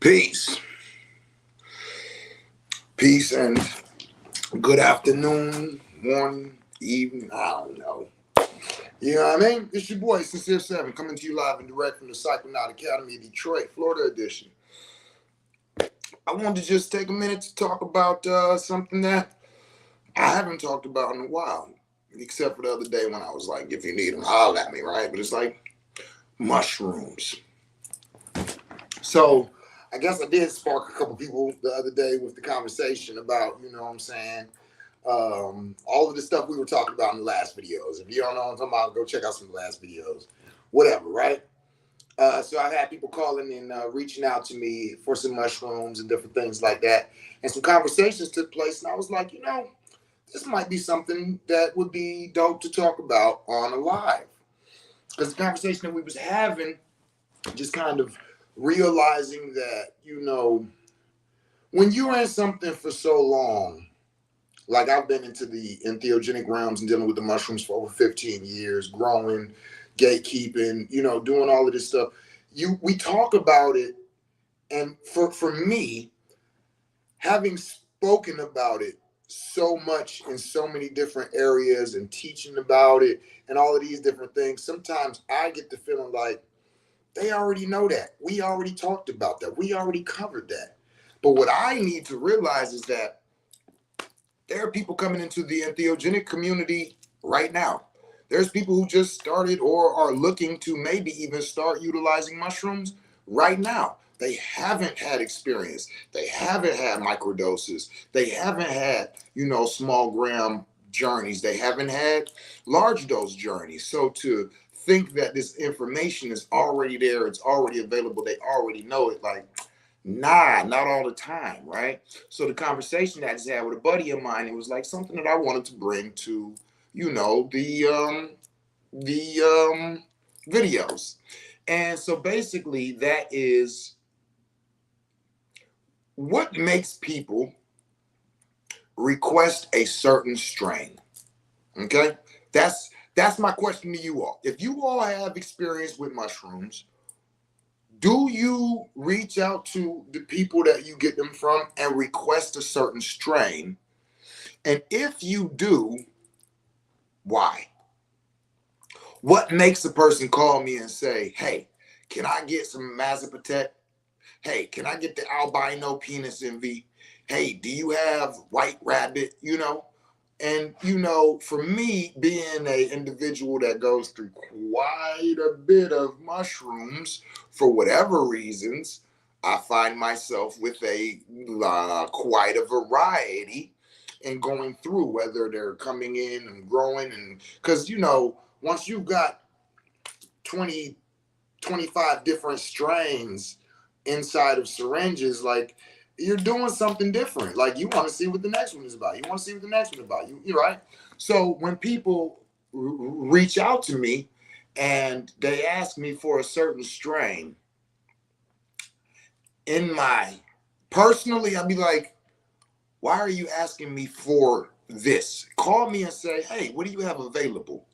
Peace. Peace and good afternoon, morning, evening, I don't know. You know what I mean? It's your boy, Sincere Seven, coming to you live and direct from the Psychonaut Academy of Detroit, Florida edition. I wanted to just take a minute to talk about something that I haven't talked about in a while, except for the other day when I was like, if you need them, holler at me, right? But it's like mushrooms. So I guess I did spark a couple people the other day with the conversation about, you know what I'm saying, all of the stuff we were talking about in the last videos. If you don't know what I'm talking about, go check out some of the last videos. Whatever, right? So I've had people calling and reaching out to me for some mushrooms and different things like that. And some conversations took place. And I was like, you know, this might be something that would be dope to talk about on a live. Because the conversation that we was having, just kind of realizing that, you know, when you're in something for so long, like I've been into the entheogenic realms and dealing with the mushrooms for over 15 years, growing, gatekeeping, you know, doing all of this stuff. We talk about it, and for me, having spoken about it so much in so many different areas and teaching about it and all of these different things, sometimes I get the feeling like they already know that. We already talked about that. We already covered that. But what I need to realize is that there are people coming into the entheogenic community right now. There's people who just started or are looking to maybe even start utilizing mushrooms right now. They haven't had experience. They haven't had microdoses. They haven't had, you know, small gram journeys. They haven't had large dose journeys. So to think that this information is already there, it's already available, they already know it, like, nah, not all the time, right? So the conversation that I just had with a buddy of mine, it was like something that I wanted to bring to, you know, the videos. And so basically that is what makes people request a certain strain. Okay? That's my question to you all. If you all have experience with mushrooms, do you reach out to the people that you get them from and request a certain strain? And if you do, why? What makes a person call me and say, hey, can I get some Mazzapatet? Hey, can I get the albino penis envy? Hey, do you have white rabbit? You know? And, you know, for me, being an individual that goes through quite a bit of mushrooms, for whatever reasons, I find myself with a quite a variety in going through, whether they're coming in and growing. And because, you know, once you've got 20, 25 different strains inside of syringes, like, you're doing something different. Like, you want to see what the next one is about. You want to see what the next one is about. You're right. So when people reach out to me and they ask me for a certain strain, personally, I'll be like, why are you asking me for this? Call me and say, hey, what do you have available?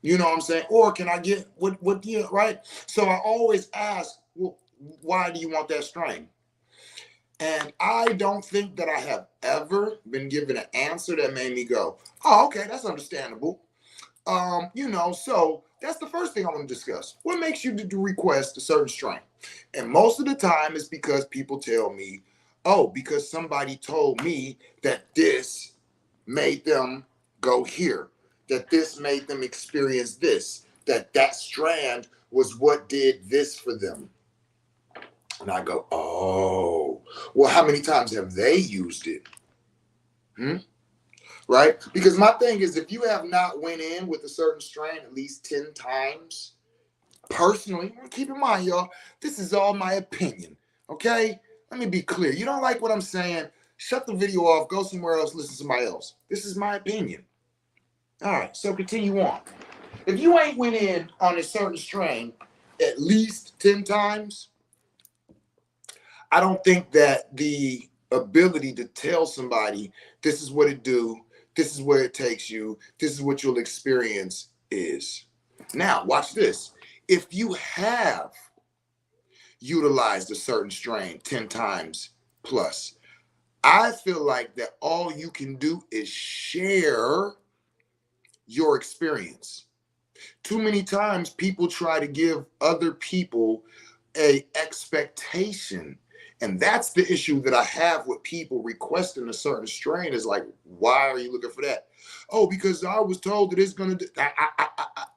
You know what I'm saying? Or can I get what do you, right? So I always ask, well, why do you want that strain? And I don't think that I have ever been given an answer that made me go, oh, okay, that's understandable. You know, so that's the first thing I want to discuss. What makes you to request a certain strain? And most of the time it's because people tell me, oh, because somebody told me that this made them go here, that this made them experience this, that strand was what did this for them. And I go, oh, well, how many times have they used it? Right? Because my thing is, if you have not went in with a certain strain at least 10 times, personally, keep in mind, y'all, this is all my opinion, okay? Let me be clear. You don't like what I'm saying, shut the video off, go somewhere else, listen to somebody else. This is my opinion. All right, so continue on. If you ain't went in on a certain strain at least 10 times, I don't think that the ability to tell somebody this is what it do, this is where it takes you, this is what you'll experience is. Now, watch this. If you have utilized a certain strain 10 times plus. I feel like that all you can do is share your experience. Too many times people try to give other people a expectation. And that's the issue that I have with people requesting a certain strain is like, why are you looking for that? Oh, because I was told that it's going to do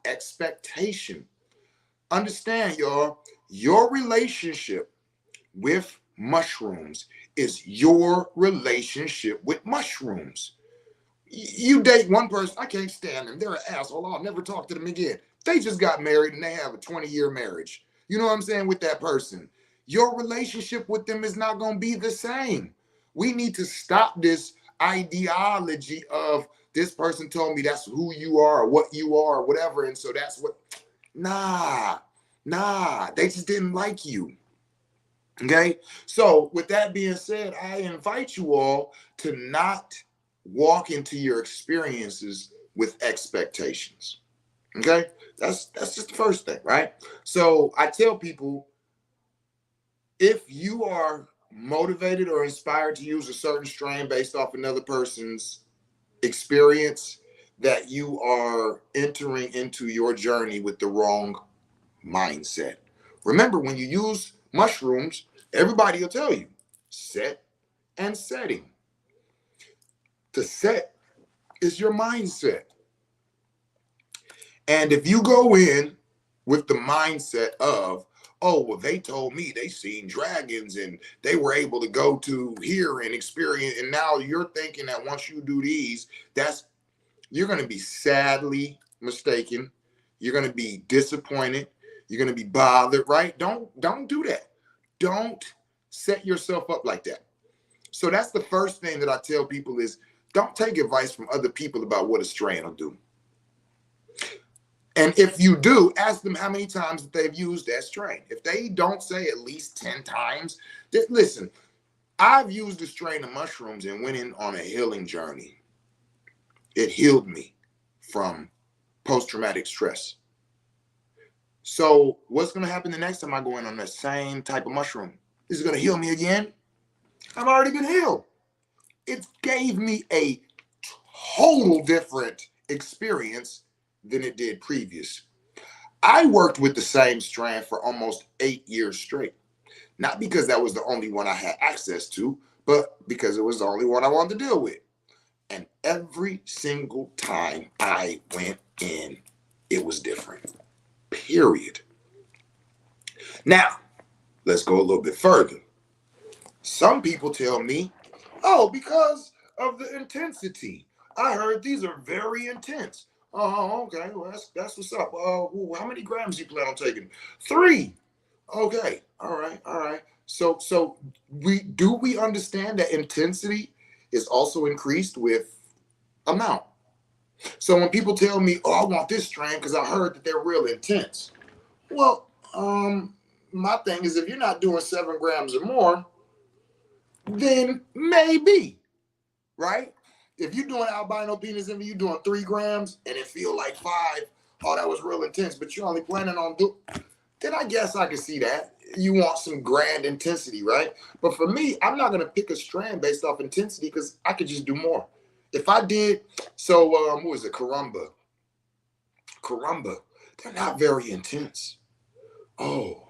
expectation. Understand, y'all, your relationship with mushrooms is your relationship with mushrooms. You date one person, I can't stand them. They're an asshole. I'll never talk to them again. They just got married and they have a 20-year marriage. You know what I'm saying? With that person, your relationship with them is not going to be the same. We need to stop this ideology of this person told me that's who you are or what you are or whatever. And so that's what, nah, they just didn't like you. Okay. So with that being said, I invite you all to not walk into your experiences with expectations. Okay, that's just the first thing, right? So I tell people, if you are motivated or inspired to use a certain strain based off another person's experience, that you are entering into your journey with the wrong mindset. Remember, when you use mushrooms, everybody will tell you set and setting. The set is your mindset. And if you go in with the mindset of, oh, well, they told me they seen dragons and they were able to go to here and experience, and now you're thinking that once you do these, you're going to be sadly mistaken. You're going to be disappointed. You're going to be bothered, right? Don't do that. Don't set yourself up like that. So that's the first thing that I tell people is don't take advice from other people about what a strain will do. And if you do, ask them how many times that they've used that strain. If they don't say at least 10 times, listen, I've used a strain of mushrooms and went in on a healing journey. It healed me from post-traumatic stress. So what's going to happen the next time I go in on the same type of mushroom? Is it going to heal me again? I've already been healed. It gave me a total different experience than it did previous. I worked with the same strain for almost 8 years straight. Not because that was the only one I had access to, but because it was the only one I wanted to deal with. And every single time I went in, it was different. Period. Now, let's go a little bit further. Some people tell me, oh, because of the intensity. I heard these are very intense. Oh, okay. Well, that's what's up. How many grams you plan on taking? 3. Okay. All right. So we understand that intensity is also increased with amount. So when people tell me, oh, I want this strain because I heard that they're real intense. Well, my thing is if you're not doing 7 grams or more, then maybe, right? If you're doing albino penis envy, you're doing 3 grams and it feel like 5. Oh, that was real intense, but you're only planning on then I guess I can see that. You want some grand intensity, right? But for me, I'm not going to pick a strand based off intensity because I could just do more. If I did, so what was it? Karumba, they're not very intense. Oh,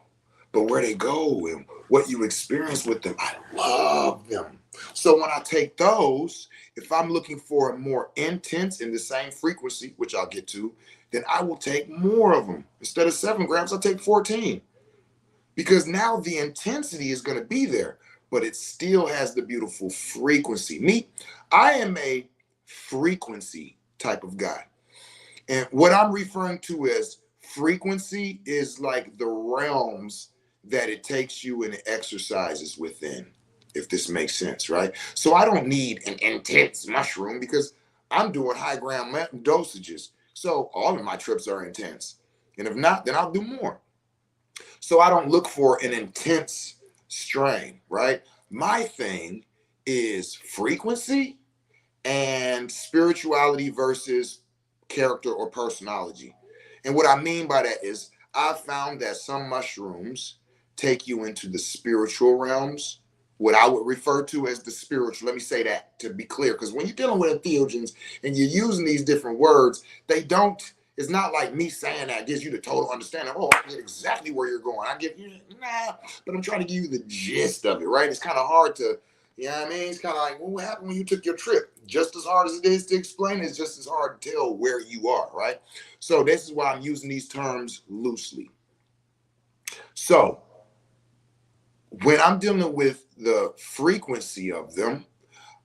but where they go and what you experience with them, I love them. So when I take those, if I'm looking for a more intense in the same frequency, which I'll get to, then I will take more of them. Instead of 7 grams, I'll take 14. Because now the intensity is going to be there, but it still has the beautiful frequency. Me, I am a frequency type of guy. And what I'm referring to as frequency is like the realms that it takes you and it exercises within, if this makes sense, right? So I don't need an intense mushroom because I'm doing high gram dosages. So all of my trips are intense. And if not, then I'll do more. So I don't look for an intense strain, right? My thing is frequency and spirituality versus character or personality. And what I mean by that is I found that some mushrooms take you into the spiritual realms, what I would refer to as the spiritual. Let me say that to be clear, because when you're dealing with entheogens and you're using these different words, they don't, it's not like me saying that gives you the total understanding. Oh, I get exactly where you're going. I give you, nah, but I'm trying to give you the gist of it, right? It's kind of hard to, you know what I mean? It's kind of like, well, what happened when you took your trip? Just as hard as it is to explain, it's just as hard to tell where you are, right? So this is why I'm using these terms loosely. So when I'm dealing with the frequency of them,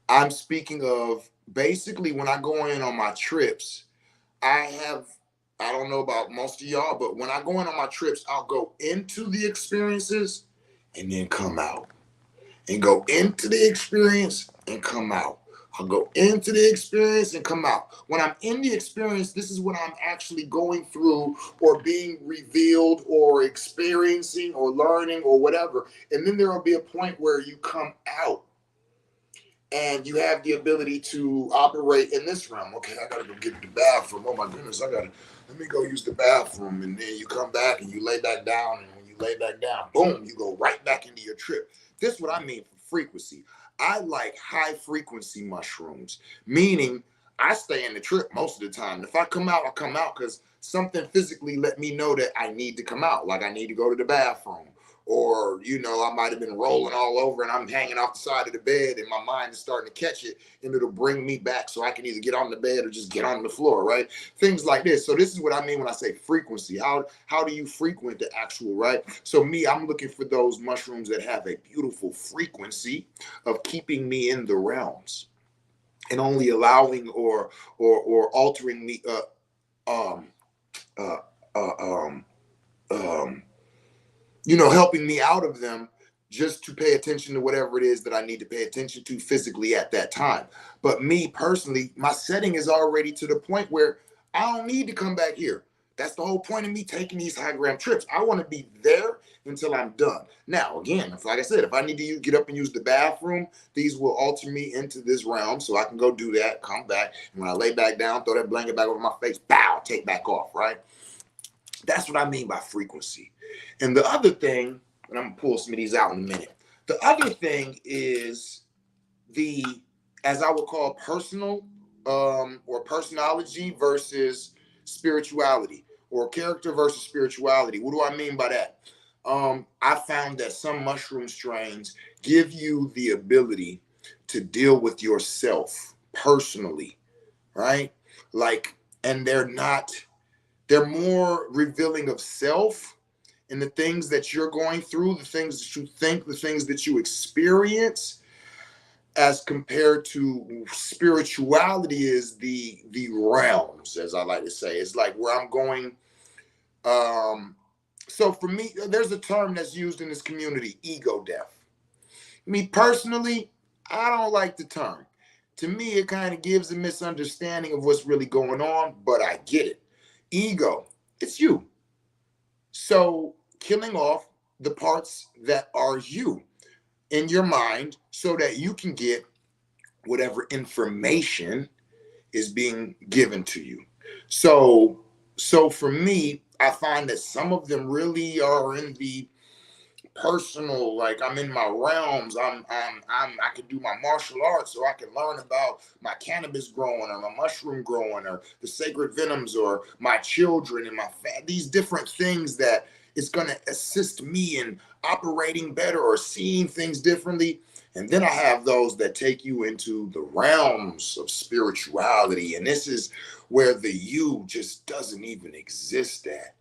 I'm speaking of basically when I go in on my trips, I don't know about most of y'all, but when I go in on my trips, I'll go into the experiences and then come out. And go into the experience and come out. I'll go into the experience and come out. When I'm in the experience, this is what I'm actually going through or being revealed or experiencing or learning or whatever. And then there will be a point where you come out and you have the ability to operate in this realm. Okay, I gotta go get the bathroom. Oh my goodness, let me go use the bathroom. And then you come back and you lay back down. And when you lay back down, boom, you go right back into your trip. This is what I mean for frequency. I like high frequency mushrooms, meaning I stay in the trip most of the time. If I come out, I come out because something physically let me know that I need to come out. Like I need to go to the bathroom. Or, I might have been rolling all over and I'm hanging off the side of the bed and my mind is starting to catch it and it'll bring me back so I can either get on the bed or just get on the floor, right? Things like this. So this is what I mean when I say frequency. How do you frequent the actual, right? So me, I'm looking for those mushrooms that have a beautiful frequency of keeping me in the realms and only allowing or altering me helping me out of them just to pay attention to whatever it is that I need to pay attention to physically at that time. But me personally, my setting is already to the point where I don't need to come back here. That's the whole point of me taking these high gram trips. I want to be there until I'm done. Now, again, like I said, if I need to get up and use the bathroom, these will alter me into this realm so I can go do that, come back. And when I lay back down, throw that blanket back over my face, bow, take back off, right? That's what I mean by frequency. And the other thing, and I'm gonna pull some of these out in a minute. The other thing is the, as I would call, personal or personology versus spirituality, or character versus spirituality. What do I mean by that? I found that some mushroom strains give you the ability to deal with yourself personally, right? Like, and they're more revealing of self and the things that you're going through, the things that you think, the things that you experience, as compared to spirituality is the realms, as I like to say. It's like where I'm going. So for me, there's a term that's used in this community, ego death. Me personally, I don't like the term. To me, it kind of gives a misunderstanding of what's really going on, but I get it. Ego, it's you. So killing off the parts that are you in your mind so that you can get whatever information is being given to you. So for me, I find that some of them really are in the personal, like I'm in my realms. I can do my martial arts, so I can learn about my cannabis growing or my mushroom growing or the sacred venoms or my children and these different things that it's going to assist me in operating better or seeing things differently. And then I have those that take you into the realms of spirituality, and this is where the you just doesn't even exist at.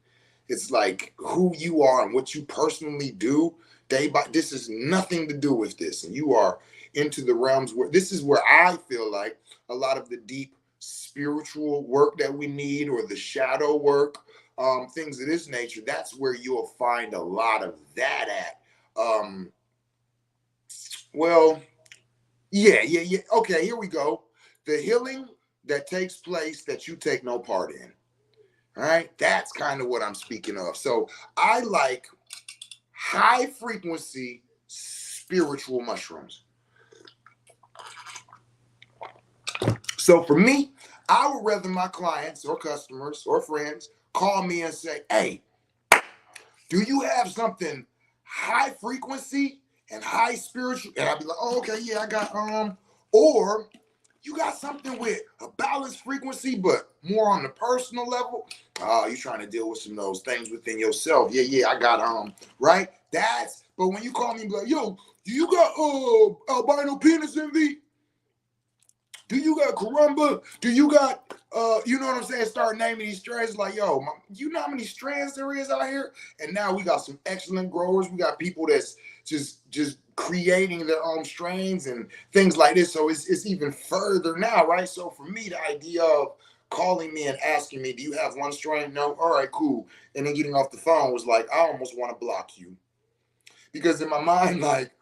It's like who you are and what you personally do day by. This is nothing to do with this, and you are into the realms where this is where I feel like a lot of the deep spiritual work that we need, or the shadow work, things of this nature. That's where you'll find a lot of that at. Well, yeah. Okay, here we go. The healing that takes place that you take no part in. All right, that's kind of what I'm speaking of. So I like high frequency spiritual mushrooms. So for me, I would rather my clients or customers or friends call me and say, hey, do you have something high frequency and high spiritual, and I'd be like, oh, okay, yeah, I got or you got something with a balanced frequency, but more on the personal level. Oh, you're trying to deal with some of those things within yourself. Yeah, yeah, I got right. That's but when you call me and be like, yo, you got albino penis envy? Do you got caramba? Do you got you know what I'm saying? Start naming these strands like, yo, you know how many strands there is out here? And now we got some excellent growers. We got people that's just creating their own strains and things like this. So it's even further now, right? So for me, the idea of calling me and asking me, do you have one strain? No. All right, cool. And then getting off the phone was like, I almost want to block you. Because in my mind, like,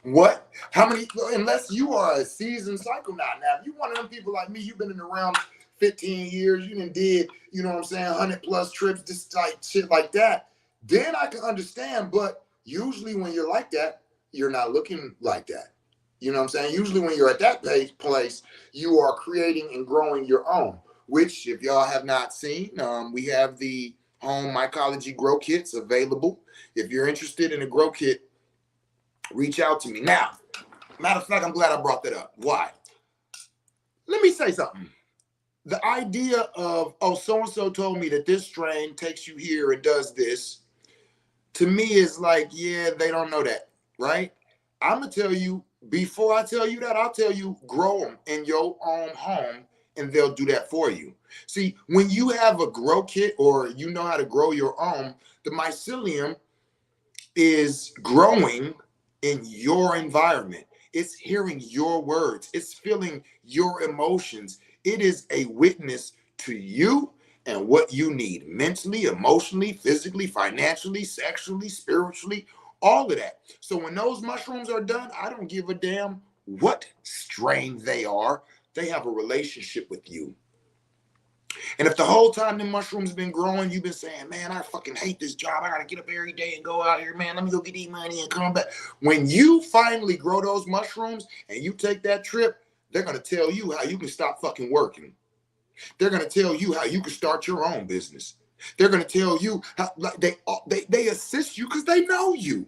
what? How many? Unless you are a seasoned psychonaut. Now, if you one of them people like me, you've been in the realm 15 years, you done did, you know what I'm saying, 100 plus trips, this type shit like that, then I can understand. But usually when you're like that, you're not looking like that. You know what I'm saying? Usually when you're at that place, you are creating and growing your own, which if y'all have not seen, we have the home mycology grow kits available. If you're interested in a grow kit, reach out to me. Now, matter of fact, I'm glad I brought that up. Why? Let me say something. The idea of, oh, so-and-so told me that this strain takes you here and does this, to me is like, yeah, they don't know that, right? I'm going to tell you, before I tell you that, I'll tell you, grow them in your own home, and they'll do that for you. See, when you have a grow kit or you know how to grow your own, the mycelium is growing in your environment. It's hearing your words. It's feeling your emotions. It is a witness to you and what you need mentally, emotionally, physically, financially, sexually, spiritually, all of that. So when those mushrooms are done, I don't give a damn what strain they are. They have a relationship with you. And if the whole time the mushrooms been growing, you've been saying, man, I fucking hate this job. I gotta get up every day and go out here, man. Let me go get these money and come back. When you finally grow those mushrooms and you take that trip, they're gonna tell you how you can stop fucking working. They're gonna tell you how you can start your own business. They're gonna tell you how, like, they assist you because they know you.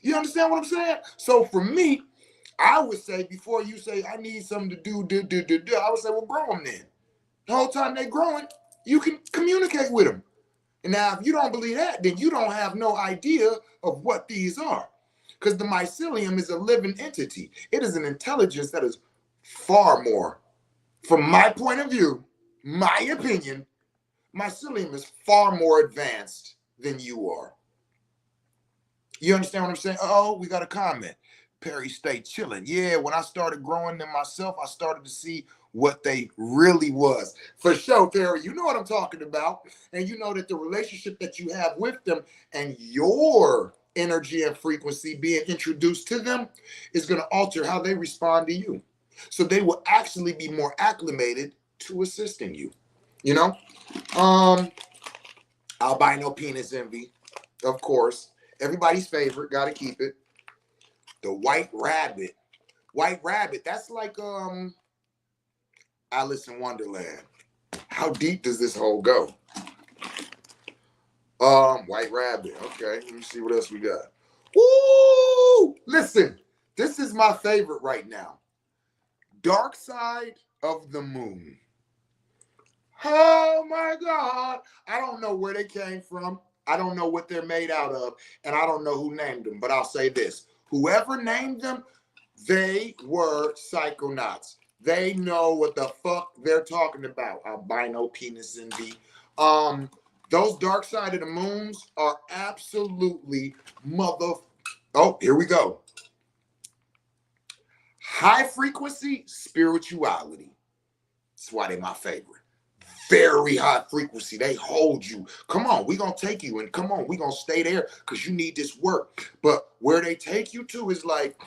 You understand what I'm saying? So for me, I would say before you say I need something to do, I would say, well, grow them then. The whole time they're growing, you can communicate with them. And now, if you don't believe that, then you don't have no idea of what these are. Because the mycelium is a living entity. It is an intelligence that is far more, from my point of view, my opinion, mycelium is far more advanced than you are. You understand what I'm saying? Oh, we got a comment. Perry stay chilling. Yeah, when I started growing them myself, I started to see what they really was. For sure, Perry, you know what I'm talking about. And you know that the relationship that you have with them and your energy and frequency being introduced to them is going to alter how they respond to you. So they will actually be more acclimated to assisting you. You know? Albino penis envy, of course. Everybody's favorite, gotta keep it. The white rabbit. White rabbit, that's like Alice in Wonderland. How deep does this hole go? White rabbit. Okay, let me see what else we got. Woo! Listen, this is my favorite right now. Dark Side of the Moon. Oh my God. I don't know where they came from. I don't know what they're made out of. And I don't know who named them. But I'll say this. Whoever named them, they were psychonauts. They know what the fuck they're talking about. Albino penis envy. Those dark side of the moons are absolutely mother. Oh, here we go. High frequency spirituality. That's why they're my favorite. Very high frequency. They hold you. Come on, we're going to take you, and come on, we're going to stay there because you need this work. But where they take you to is like,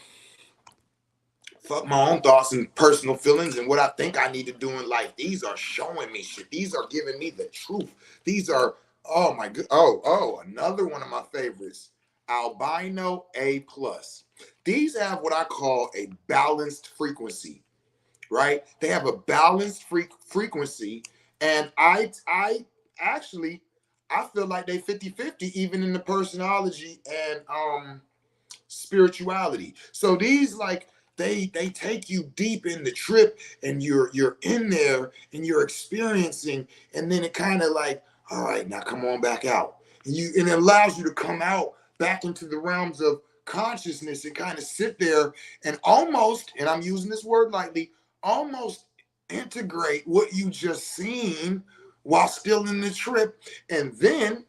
fuck my own thoughts and personal feelings and what I think I need to do in life. These are showing me shit. These are giving me the truth. These are, oh my god. Oh, another one of my favorites. Albino A+. These have what I call a balanced frequency, right? They have a balanced frequency. And I actually, I feel like they 50-50 even in the personology and spirituality. So these like they take you deep in the trip and you're in there and you're experiencing, and then it kind of like, all right, now come on back out. And it allows you to come out back into the realms of consciousness and kind of sit there and almost, and I'm using this word lightly, almost integrate what you just seen while still in the trip, and then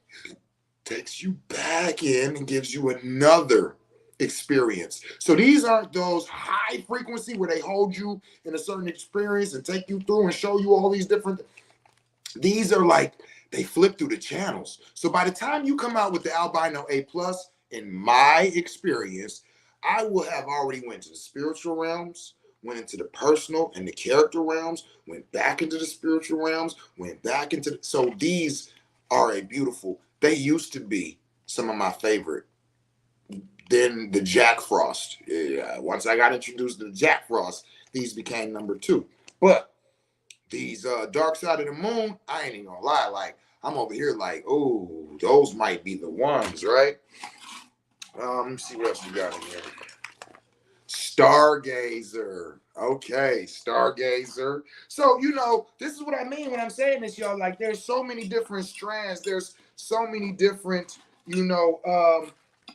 takes you back in and gives you another experience. So these aren't those high frequency where they hold you in a certain experience and take you through and show you all these different. These are like they flip through the channels. So by the time you come out with the Albino A plus, in my experience, I will have already went to the spiritual realms, went into the personal and the character realms, went back into the spiritual realms, went back into so these are a beautiful. They used to be some of my favorite. Then the Jack Frost. Yeah, once I got introduced to the Jack Frost, these became number two. But these Dark Side of the Moon, I ain't even gonna lie, like I'm over here like, oh, those might be the ones, right? Let me see what else we got in here. Stargazer. Okay, Stargazer. So, this is what I mean when I'm saying this, y'all. Like, there's so many different strands. There's so many different,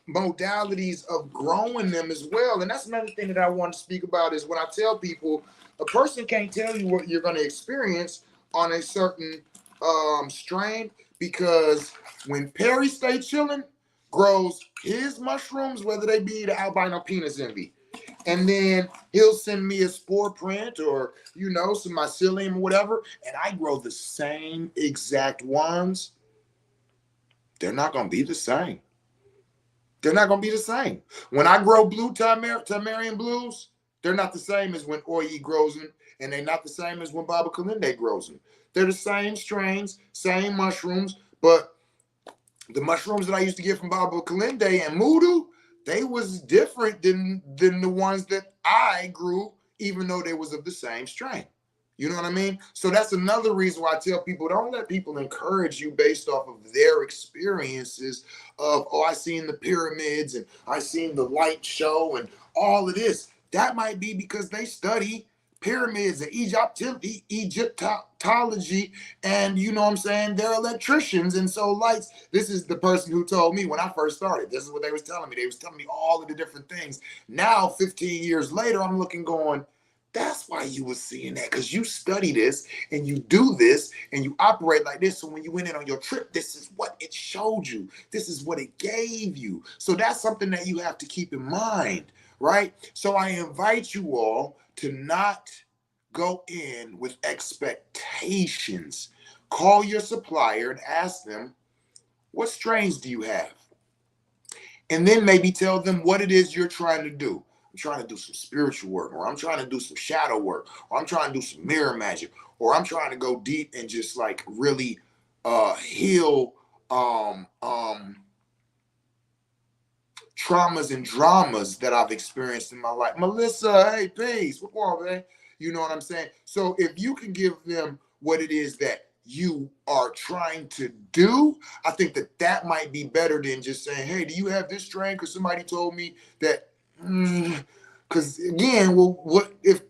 modalities of growing them as well. And that's another thing that I want to speak about is when I tell people, a person can't tell you what you're going to experience on a certain strain, because when Perry Stay Chillin' grows his mushrooms, whether they be the albino penis envy, and then he'll send me a spore print or some mycelium or whatever, and I grow the same exact ones, they're not going to be the same. They're not going to be the same. When I grow blue Tamarian blues, they're not the same as when Oyi grows them, and they're not the same as when Baba Kalinde grows them. They're the same strains, same mushrooms, but the mushrooms that I used to get from Baba Kalinde and Mudu, they was different than the ones that I grew, even though they was of the same strain. You know what I mean? So that's another reason why I tell people, don't let people encourage you based off of their experiences of, oh, I seen the pyramids and I seen the light show and all of this. That might be because they study pyramids and Egyptology, and you know what I'm saying, they're electricians, and so lights. This is the person who told me when I first started. This is what they was telling me. They was telling me all of the different things. Now, 15 years later, I'm looking going, that's why you was seeing that, because you study this and you do this and you operate like this. So when you went in on your trip, this is what it showed you. This is what it gave you. So that's something that you have to keep in mind, right? So I invite you all to not go in with expectations. Call your supplier and ask them, what strains do you have? And then maybe tell them what it is you're trying to do. I'm trying to do some spiritual work, or I'm trying to do some shadow work, or I'm trying to do some mirror magic, or I'm trying to go deep and just like really heal traumas and dramas that I've experienced in my life. Melissa, hey, peace. What on, man? You know what I'm saying? So if you can give them what it is that you are trying to do, I think that might be better than just saying, hey, do you have this strain? Because somebody told me that. Because again, well, what if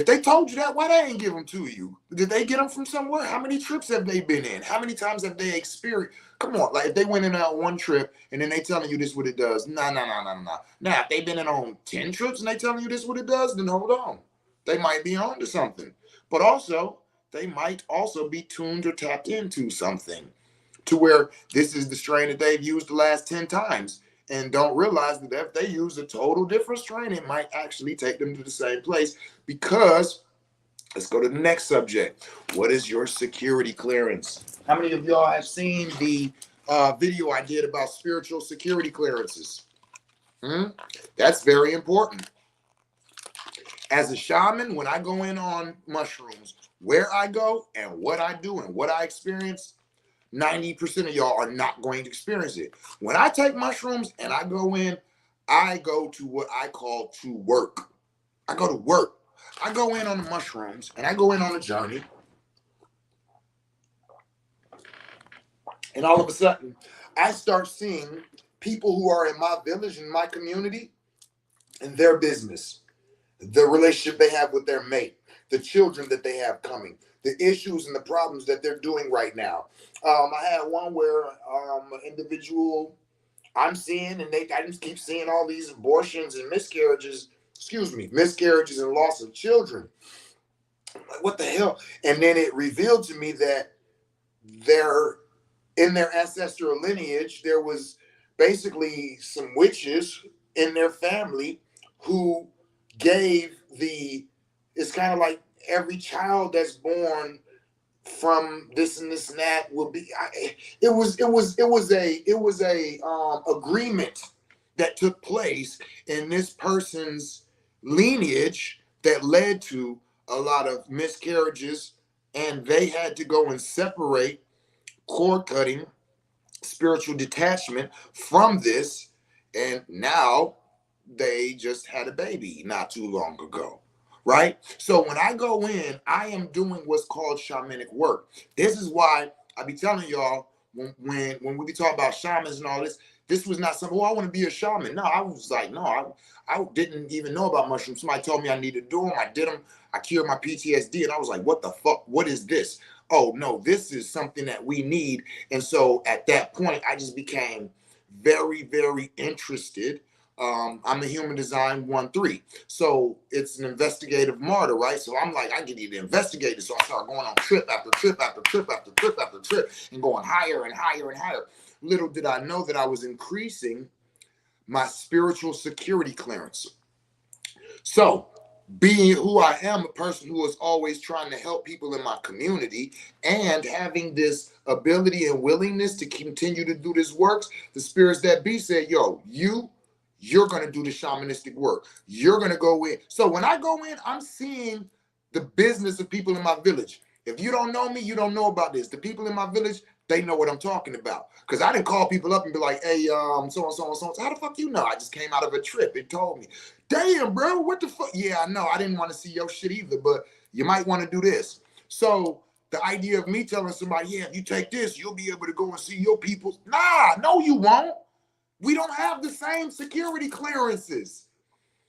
they told you that, why they ain't give them to you? Did they get them from somewhere? How many trips have they been in? How many times have they experienced? Come on, like if they went in on one trip and then they telling you this what it does. Nah. Now, if they've been in on 10 trips and they telling you this what it does, then hold on. They might be on to something. But also, they might also be tuned or tapped into something to where this is the strain that they've used the last 10 times and don't realize that if they use a total different strain, it might actually take them to the same place. Because let's go to the next subject. What is your security clearance? How many of y'all have seen the video I did about spiritual security clearances? That's very important. As a shaman, when I go in on mushrooms, where I go and what I do and what I experience, 90% of y'all are not going to experience it. When I take mushrooms and I go in, I go to what I call to work. I go to work. I go in on the mushrooms and I go in on a journey. And all of a sudden, I start seeing people who are in my village, in my community, and their business, the relationship they have with their mate, the children that they have coming, the issues and the problems that they're doing right now. I had one where an individual I'm seeing, and I just keep seeing all these abortions and miscarriages, miscarriages and loss of children. Like, what the hell? And then it revealed to me that they're in their ancestral lineage, there was basically some witches in their family who gave it's kind of like every child that's born from this and this and that will be it was a agreement that took place in this person's lineage that led to a lot of miscarriages, and they had to go and separate, cord cutting, spiritual detachment from this, and now they just had a baby not too long ago, right? So when I go in, I am doing what's called shamanic work. This is why I be telling y'all when we be talking about shamans and all this, this was not something, oh, I want to be a shaman. No, I was like, no, I didn't even know about mushrooms. Somebody told me I needed to do them. I did them. I cured my PTSD, and I was like, what the fuck? What is this? Oh, no, this is something that we need. And so at that point, I just became very, very interested. I'm a human design 1-3. So it's an investigative martyr, right? So I'm like, I need to investigate it. So I start going on trip after trip after trip after trip after trip and going higher and higher and higher. Little did I know that I was increasing my spiritual security clearance. So being who I am, a person who is always trying to help people in my community and having this ability and willingness to continue to do this works, the spirits that be said, yo, you're going to do the shamanistic work. You're going to go in. So when I go in, I'm seeing the business of people in my village. If you don't know me, you don't know about this. The people in my village, they know what I'm talking about. Because I didn't call people up and be like, hey, so-and-so. How the fuck you know? I just came out of a trip. It told me. Damn, bro, what the fuck? Yeah, I know. I didn't want to see your shit either, but you might want to do this. So the idea of me telling somebody, yeah, if you take this, you'll be able to go and see your people. Nah, no, you won't. We don't have the same security clearances.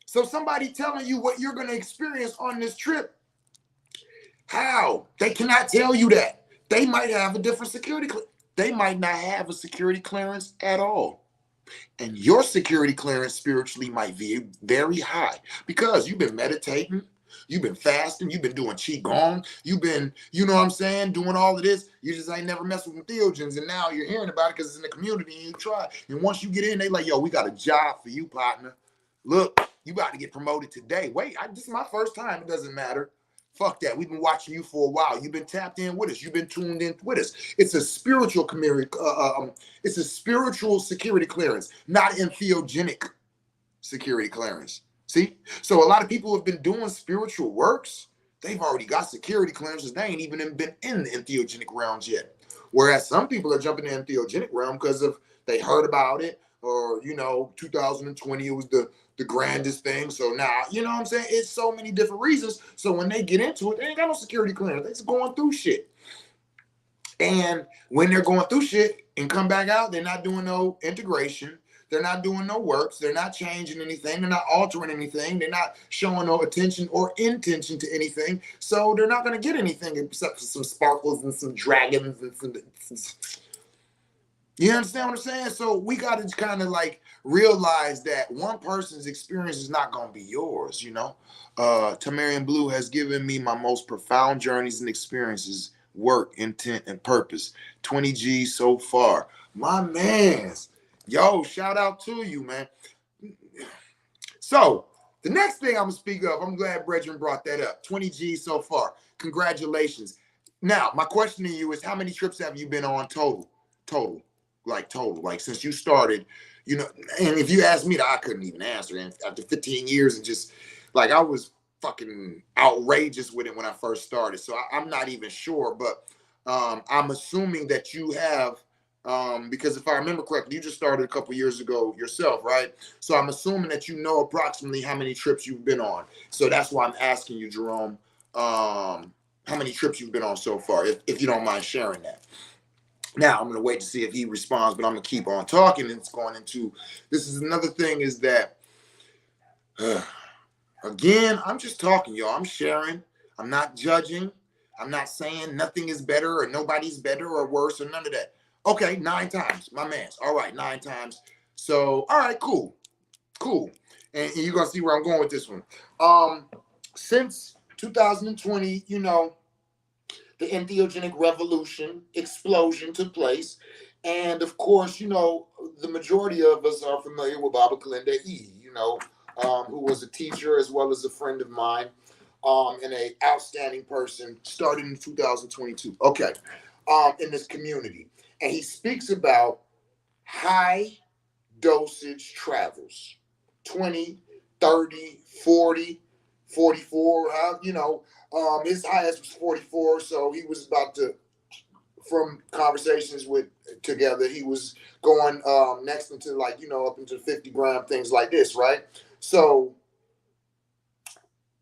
So somebody telling you what you're going to experience on this trip, how? They cannot tell you that. They might have a different security clearance. They might not have a security clearance at all. And your security clearance spiritually might be very high because you've been meditating, you've been fasting, you've been doing qigong, you've been, you know what I'm saying, doing all of this. You just ain't never messed with theogens, and now you're hearing about it because it's in the community and you try. And once you get in, they like, yo, we got a job for you, partner. Look, you about to get promoted today. Wait, this is my first time. It doesn't matter. Fuck that. We've been watching you for a while. You've been tapped in with us. You've been tuned in with us. It's a spiritual community. It's a spiritual security clearance, not entheogenic security clearance. See? So a lot of people who have been doing spiritual works, they've already got security clearances. They ain't even been in the entheogenic realms yet. Whereas some people are jumping in the entheogenic realm because of they heard about it, or 2020 it was the grandest thing. So now, you know what I'm saying? It's so many different reasons. So when they get into it, they ain't got no security clearance. They're just going through shit. And when they're going through shit and come back out, they're not doing no integration. They're not doing no works. They're not changing anything. They're not altering anything. They're not showing no attention or intention to anything. So they're not going to get anything except for some sparkles and some dragons and some. You understand what I'm saying? So we got to kind of like realize that one person's experience is not going to be yours, Tamarian Blue has given me my most profound journeys and experiences, work, intent, and purpose. 20 G's so far. My mans. Yo, shout out to you, man. So the next thing I'm going to speak of, I'm glad Brethren brought that up. 20 G's so far. Congratulations. Now, my question to you is, how many trips have you been on total? Like since you started, and if you asked me, I couldn't even answer. And after 15 years and just like, I was fucking outrageous with it when I first started. So I'm not even sure, but I'm assuming that you have, because if I remember correctly, you just started a couple years ago yourself, right? So I'm assuming that you know approximately how many trips you've been on. So that's why I'm asking you, Jerome, how many trips you've been on so far, if you don't mind sharing that. Now I'm going to wait to see if he responds, but I'm going to keep on talking. And it's going into, this is another thing is that, again, I'm just talking, y'all. I'm sharing. I'm not judging. I'm not saying nothing is better or nobody's better or worse or none of that. Okay, 9 times, my man's. All right, 9 times. So, all right, cool. And you're going to see where I'm going with this one. Since 2020, you know, the entheogenic revolution explosion took place. And of course, you know, the majority of us are familiar with Baba Kalenda E, you know, who was a teacher as well as a friend of mine, and an outstanding person, started in 2022. Okay, in this community. And he speaks about high dosage travels, 20, 30, 40, 44, you know, his highest was 44, so he was about to, from conversations with together, he was going next into, like, you know, up into 50-gram, things like this, right? So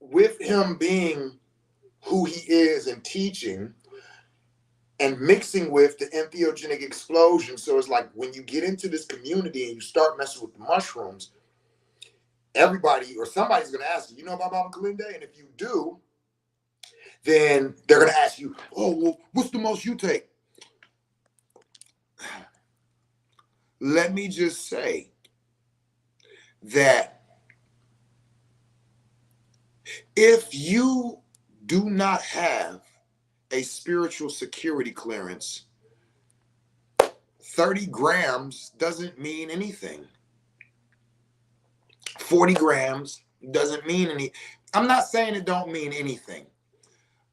with him being who he is and teaching and mixing with the entheogenic explosion, so it's like when you get into this community and you start messing with the mushrooms, everybody or somebody's going to ask you, you know about Baba Kalenda? And if you do, then they're going to ask you, oh, well, what's the most you take? Let me just say that if you do not have a spiritual security clearance, 30 grams doesn't mean anything. 40 grams doesn't mean any. I'm not saying it don't mean anything.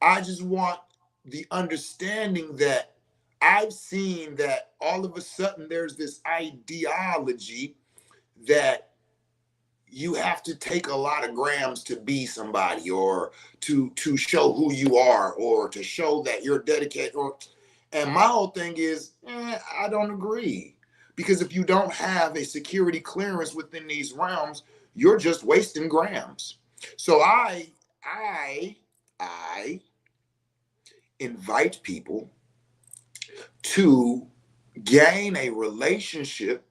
I just want the understanding that I've seen that all of a sudden there's this ideology that you have to take a lot of grams to be somebody, or to show who you are, or to show that you're dedicated. And my whole thing is, I don't agree. Because if you don't have a security clearance within these realms, you're just wasting grams. So I invite people to gain a relationship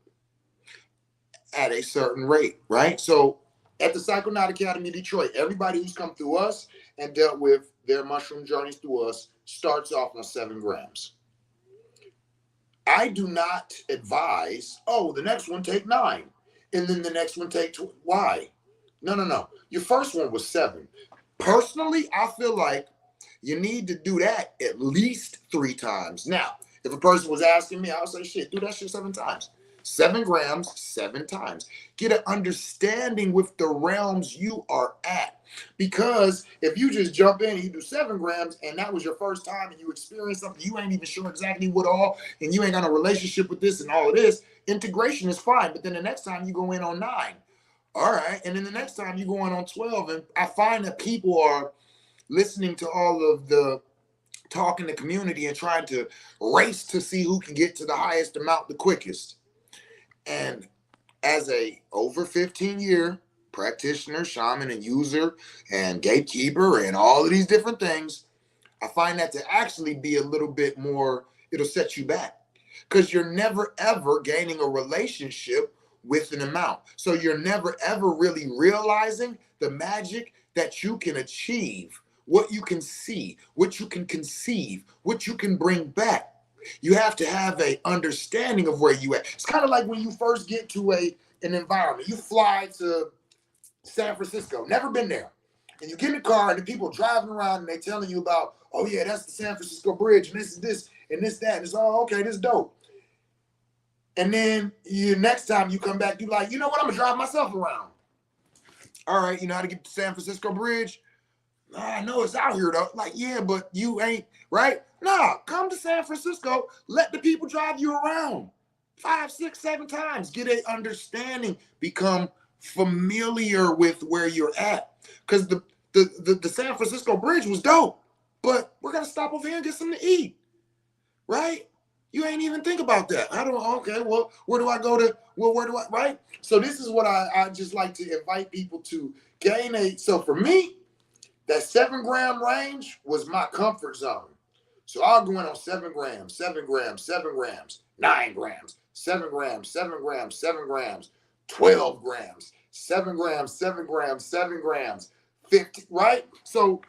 at a certain rate, right? So at the Psychonaut Academy Detroit, everybody who's come through us and dealt with their mushroom journeys through us starts off on 7 grams. I do not advise, oh, the next one take 9, and then the next one take 2. Why? No. Your first one was 7. Personally, I feel like you need to do that at least 3 times. Now, if a person was asking me, I would say, shit, do that shit 7 times. 7 grams, 7 times. Get an understanding with the realms you are at. Because if you just jump in and you do 7 grams and that was your first time and you experience something, you ain't even sure exactly what all, and you ain't got a relationship with this and all of this, integration is fine. But then the next time you go in on 9. All right. And then the next time you go in on 12. And I find that people are listening to all of the talk in the community and trying to race to see who can get to the highest amount the quickest. And as a over 15-year practitioner, shaman, and user, and gatekeeper, and all of these different things, I find that to actually be a little bit more, it'll set you back. Because you're never, ever gaining a relationship with an amount. So you're never, ever really realizing the magic that you can achieve, what you can see, what you can conceive, what you can bring back. You have to have a understanding of where you at. It's kind of like when you first get to an environment. You fly to San Francisco, never been there. And you get in the car and the people driving around and they telling you about, oh yeah, that's the San Francisco Bridge, and this is this, and this, that. And it's, oh, okay, this is dope. And then next time you come back, you like, you know what, I'm gonna drive myself around. All right, you know how to get to San Francisco Bridge? I know it's out here though. Like, yeah, but you ain't, right? Nah, come to San Francisco, let the people drive you around 5, 6, 7 times. Get a understanding, become familiar with where you're at. Because the San Francisco Bridge was dope, but we're gonna stop over here and get something to eat, right? You ain't even think about that. I don't, okay, well, where do I go to, well, where do I, right? So this is what I just like to invite people to gain so for me, that 7 gram range was my comfort zone. So I'll go in on 7 grams, 7 grams, 7 grams, 9 grams, 7 grams, 7 grams, 7 grams, 12 grams, 7 grams, 7 grams, 7 grams, 50, right? So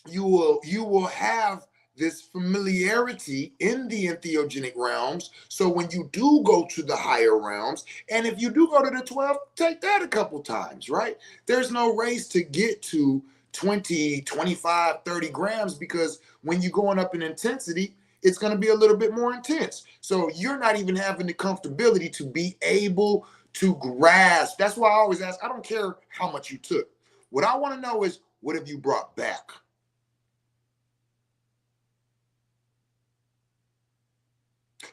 you will have this familiarity in the entheogenic realms. So when you do go to the higher realms, and if you do go to the 12, take that a couple times, right? There's no race to get to 20, 25, 30 grams, because when you're going up in intensity, it's going to be a little bit more intense. So you're not even having the comfortability to be able to grasp. That's why I always ask, I don't care how much you took. What I want to know is, what have you brought back?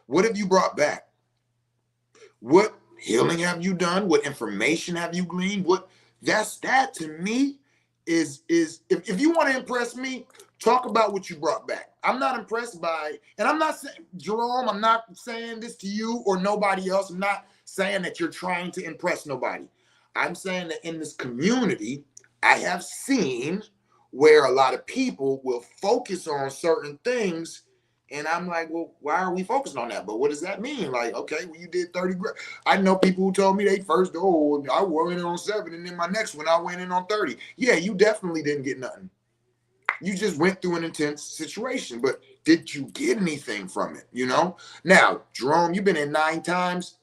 What have you brought back? What healing have you done? What information have you gleaned? That to me is if you want to impress me, talk about what you brought back. I'm not impressed by, and I'm not saying, Jerome, I'm not saying this to you or nobody else. I'm not saying that you're trying to impress nobody. I'm saying that in this community, I have seen where a lot of people will focus on certain things. And I'm like, well, why are we focusing on that? But what does that mean? Like, okay, well, you did 30 grams. I know people who told me they first, oh, I went in on 7, and then my next one, I went in on 30. Yeah, you definitely didn't get nothing. You just went through an intense situation, but did you get anything from it? You know? Now, Jerome, you've been in 9 times.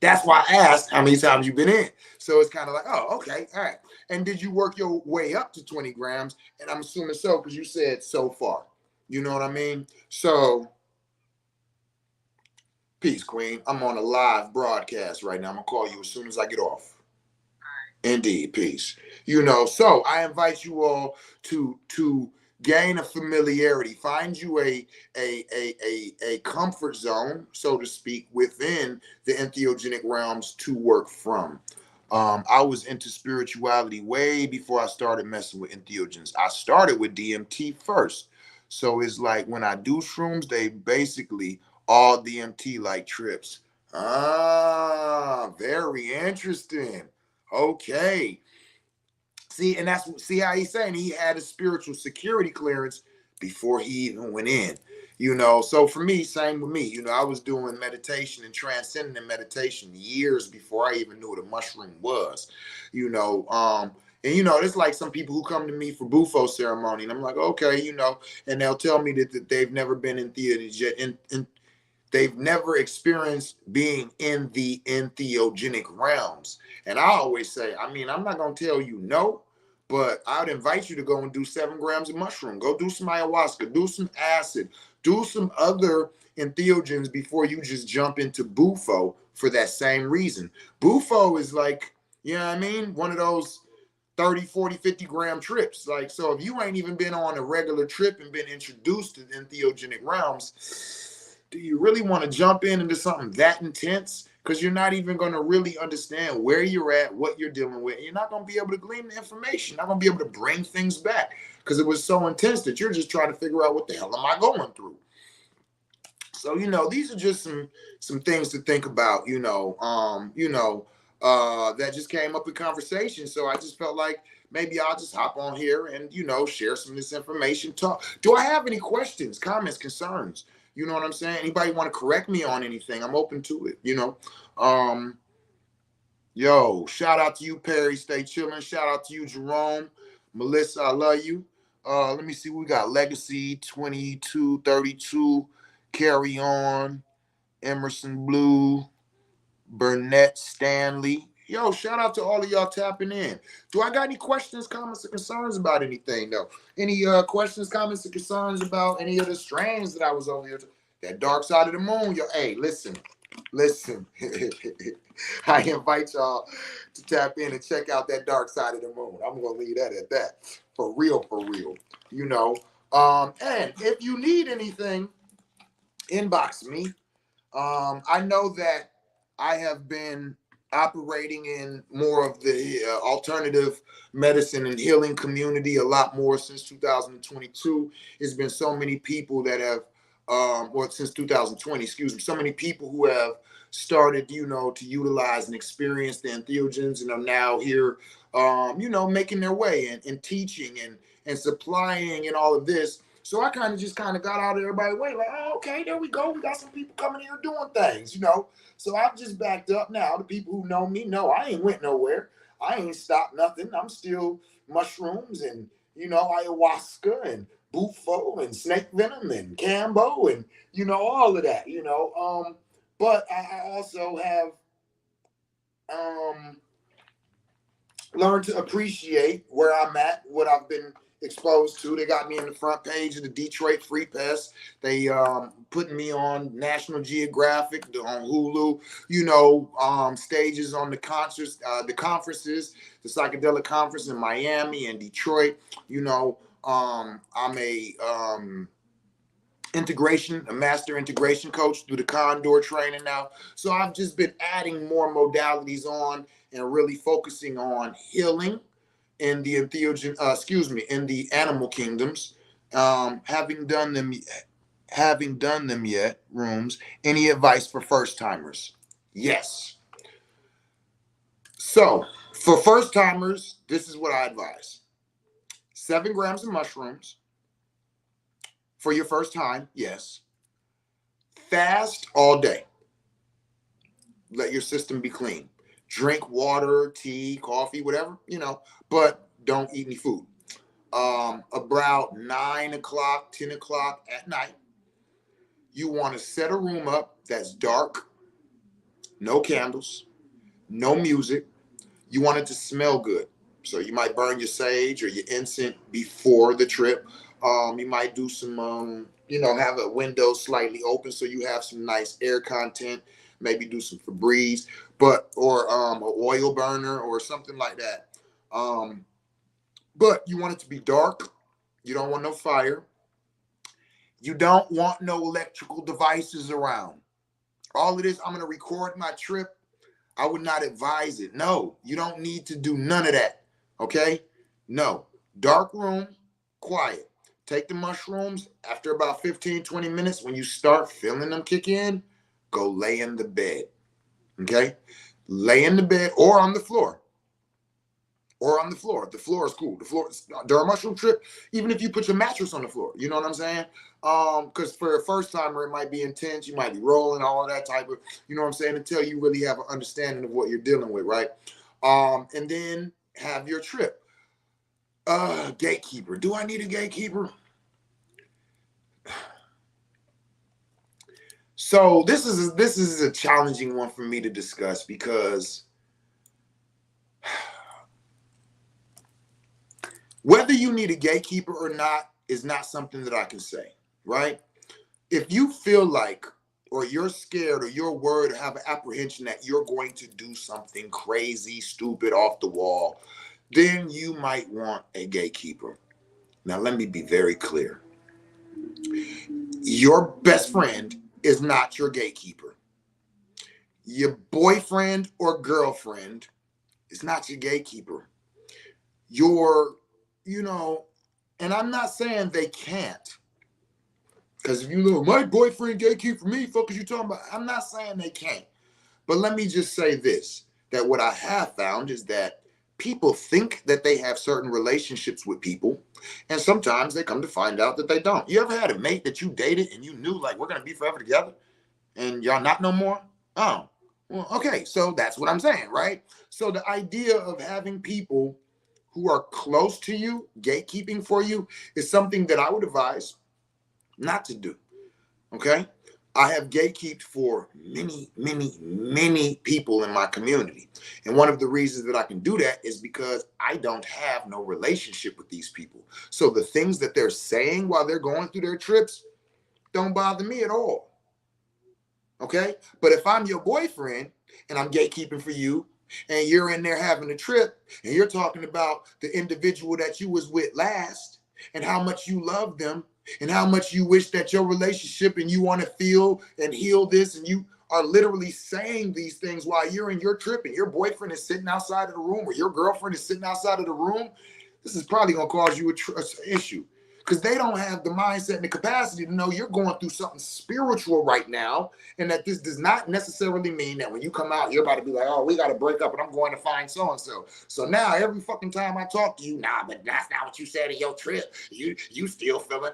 That's why I asked how many times you've been in. So it's kind of like, oh, okay, all right. And did you work your way up to 20 grams? And I'm assuming so, because you said so far. You know what I mean? So, peace, Queen. I'm on a live broadcast right now. I'm going to call you as soon as I get off. Indeed, peace. You know, so I invite you all to gain a familiarity, find you a comfort zone, so to speak, within the entheogenic realms to work from. I was into spirituality way before I started messing with entheogens. I started with DMT first. So it's like when I do shrooms, they basically all DMT like trips. Ah, very interesting. Okay. See, and see how he's saying he had a spiritual security clearance before he even went in. You know, so for me, same with me. You know, I was doing meditation and transcendent meditation years before I even knew what a mushroom was. You know, and you know, it's like some people who come to me for Bufo ceremony, and I'm like, okay, you know, and they'll tell me that they've never been in theater yet, they've never experienced being in the entheogenic realms. And I always say, I mean, I'm not going to tell you no, but I'd invite you to go and do 7 grams of mushroom. Go do some ayahuasca, do some acid, do some other entheogens before you just jump into Bufo for that same reason. Bufo is like, you know what I mean? One of those 30, 40, 50 gram trips. Like, so if you ain't even been on a regular trip and been introduced to the entheogenic realms, do you really want to jump into something that intense? Because you're not even going to really understand where you're at, what you're dealing with. And you're not going to be able to glean the information, not going to be able to bring things back because it was so intense that you're just trying to figure out what the hell am I going through. So, you know, these are just some things to think about, that just came up in conversation. So I just felt like maybe I'll just hop on here and, you know, share some of this information. Talk. Do I have any questions, comments, concerns? You know what I'm saying? Anybody want to correct me on anything? I'm open to it, you know. Yo, shout out to you, Perry. Stay chilling. Shout out to you, Jerome. Melissa, I love you. Let me see. We got Legacy 2232. Carry on. Emerson Blue. Burnett Stanley. Yo, shout out to all of y'all tapping in. Do I got any questions, comments, or concerns about anything, though? Any questions, comments, or concerns about any of the strands that I was over here? That dark side of the moon. Yo, hey, listen. I invite y'all to tap in and check out that dark side of the moon. I'm going to leave that at that. For real. You know. And if you need anything, inbox me. I know that I have been operating in more of the alternative medicine and healing community a lot more since 2022. There's been so many people that have, or since 2020, excuse me, so many people who have started, you know, to utilize and experience the entheogens and are now here, you know, making their way and teaching and supplying and all of this. So I kind of just got out of everybody's way, like, oh, okay, there we go. We got some people coming here doing things, you know. So I've just backed up now. The people who know me know I ain't went nowhere. I ain't stopped nothing. I'm still mushrooms and, you know, ayahuasca and bufo and snake venom and cambo and, you know, all of that, you know. But I also have learned to appreciate where I'm at, what I've been exposed to. They got me in the front page of the Detroit Free Press. They putting me on National Geographic, on Hulu, you know, stages on the concerts, the conferences, the psychedelic conference in Miami and Detroit. You know, I'm a master integration coach through the Condor training now. So I've just been adding more modalities on and really focusing on healing in the entheogen, in the animal kingdoms. Having done them yet, rooms. Any advice for first timers? Yes. So for first timers, this is what I advise: 7 grams of mushrooms for your first time. Yes. Fast all day. Let your system be clean. Drink water, tea, coffee, whatever, you know, but don't eat any food. About 9 o'clock, 10 o'clock at night, you want to set a room up that's dark, no candles, no music. You want it to smell good. So you might burn your sage or your incense before the trip. You might do some, have a window slightly open so you have some nice air content. Maybe do some Febreze, or an oil burner or something like that. But you want it to be dark. You don't want no fire. You don't want no electrical devices around. All it is, I'm going to record my trip. I would not advise it. No, you don't need to do none of that. Okay? No. Dark room, quiet. Take the mushrooms. After about 15, 20 minutes, when you start feeling them kick in, go lay in the bed. Okay? Lay in the bed or on the floor. The floor is cool. The floor, during a mushroom trip, even if you put your mattress on the floor, you know what I'm saying? Because for a first timer, it might be intense. You might be rolling, all of that type of, you know what I'm saying, until you really have an understanding of what you're dealing with, right? And then have your trip. Gatekeeper. Do I need a gatekeeper? So this is a challenging one for me to discuss because whether you need a gatekeeper or not is not something that I can say, right? If you feel like, or you're scared, or you're worried, or have an apprehension that you're going to do something crazy, stupid, off the wall, then you might want a gatekeeper. Now, let me be very clear. Your best friend is not your gatekeeper. Your boyfriend or girlfriend is not your gatekeeper. And I'm not saying they can't. Because if you look, my boyfriend gatekeeper for me, fuck is you talking about? I'm not saying they can't. But let me just say this, that what I have found is that people think that they have certain relationships with people, and sometimes they come to find out that they don't. You ever had a mate that you dated and you knew, like, we're going to be forever together, and y'all not no more? Oh, well, okay, so that's what I'm saying, right? So the idea of having people who are close to you, gatekeeping for you, is something that I would advise not to do, okay? I have gatekeeped for many, many, many people in my community. And one of the reasons that I can do that is because I don't have no relationship with these people. So the things that they're saying while they're going through their trips don't bother me at all, okay? But if I'm your boyfriend and I'm gatekeeping for you, and you're in there having a trip, and you're talking about the individual that you was with last, and how much you love them, and how much you wish that your relationship, and you want to feel and heal this, and you are literally saying these things while you're in your trip, and your boyfriend is sitting outside of the room, or your girlfriend is sitting outside of the room, this is probably going to cause you an issue. Because they don't have the mindset and the capacity to know you're going through something spiritual right now, and that this does not necessarily mean that when you come out, you're about to be like, oh, we got to break up and I'm going to find so-and-so. So now every fucking time I talk to you, nah, but that's not what you said in your trip. You still feeling.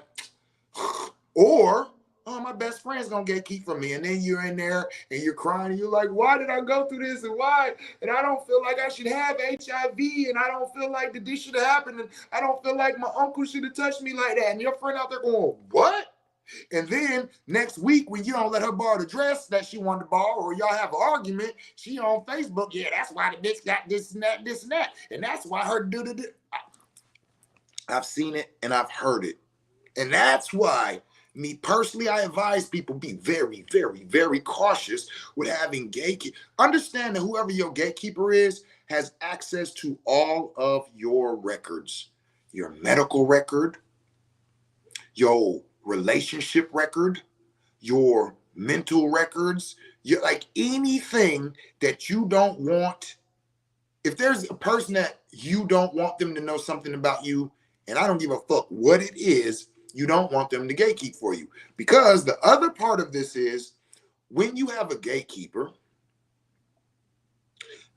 Or, oh, my best friend's gonna gatekeep from me. And then you're in there and you're crying and you're like, why did I go through this and why? And I don't feel like I should have HIV and I don't feel like that this should have happened and I don't feel like my uncle should have touched me like that. And your friend out there going, what? And then next week, when you don't let her borrow the dress that she wanted to borrow, or y'all have an argument, she on Facebook, yeah, that's why the bitch got this and that, this and that. And that's why her do. I've seen it and I've heard it. And that's why, me personally, I advise people be very, very, very cautious with having gatekeepers. Understand that whoever your gatekeeper is has access to all of your records, your medical record, your relationship record, your mental records, your, like anything that you don't want. If there's a person that you don't want them to know something about you, and I don't give a fuck what it is, you don't want them to gatekeep for you. Because the other part of this is when you have a gatekeeper,